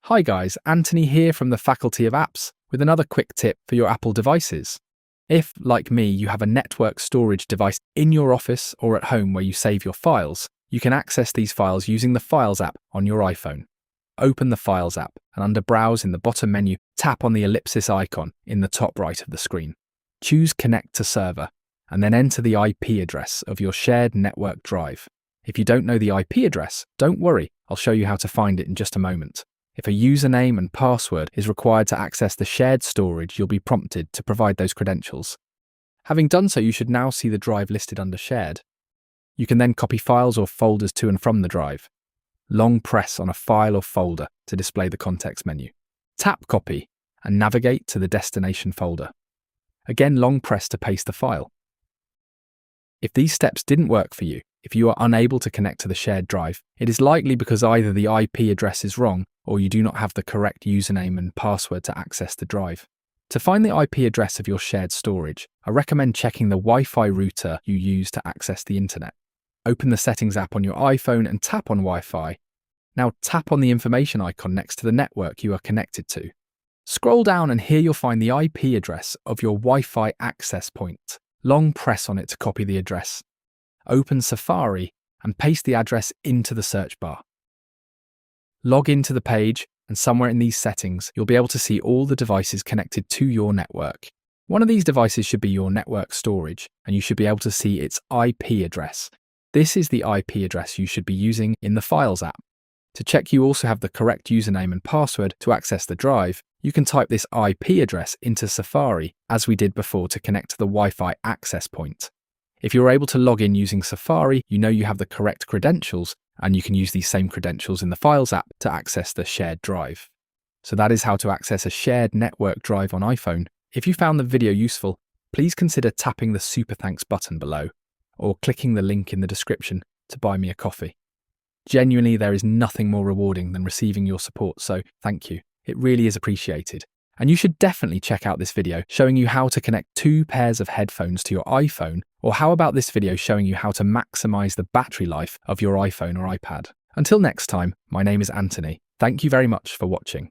Hi guys, Anthony here from the Faculty of Apps with another quick tip for your Apple devices. If, like me, you have a network storage device in your office or at home where you save your files, you can access these files using the Files app on your iPhone. Open the Files app and under Browse in the bottom menu, tap on the ellipsis icon in the top right of the screen. Choose Connect to Server and then enter the IP address of your shared network drive. If you don't know the IP address, don't worry, I'll show you how to find it in just a moment. If a username and password is required to access the shared storage, you'll be prompted to provide those credentials. Having done so, you should now see the drive listed under Shared. You can then copy files or folders to and from the drive. Long press on a file or folder to display the context menu. Tap Copy and navigate to the destination folder. Again, long press to paste the file. If these steps didn't work for you, if you are unable to connect to the shared drive, it is likely because either the IP address is wrong or you do not have the correct username and password to access the drive. To find the IP address of your shared storage, I recommend checking the Wi-Fi router you use to access the internet. Open the Settings app on your iPhone and tap on Wi-Fi. Now tap on the information icon next to the network you are connected to. Scroll down and here you'll find the IP address of your Wi-Fi access point. Long press on it to copy the address. Open Safari and paste the address into the search bar. Log into the page and somewhere in these settings, you'll be able to see all the devices connected to your network. One of these devices should be your network storage and you should be able to see its IP address. This is the IP address you should be using in the Files app. To check you also have the correct username and password to access the drive, you can type this IP address into Safari as we did before to connect to the Wi-Fi access point. If you're able to log in using Safari, you know you have the correct credentials and you can use these same credentials in the Files app to access the shared drive. So that is how to access a shared network drive on iPhone. If you found the video useful, please consider tapping the Super Thanks button below or clicking the link in the description to buy me a coffee. Genuinely, there is nothing more rewarding than receiving your support, so thank you. It really is appreciated. And you should definitely check out this video showing you how to connect 2 pairs of headphones to your iPhone, or how about this video showing you how to maximize the battery life of your iPhone or iPad. Until next time, my name is Anthony. Thank you very much for watching.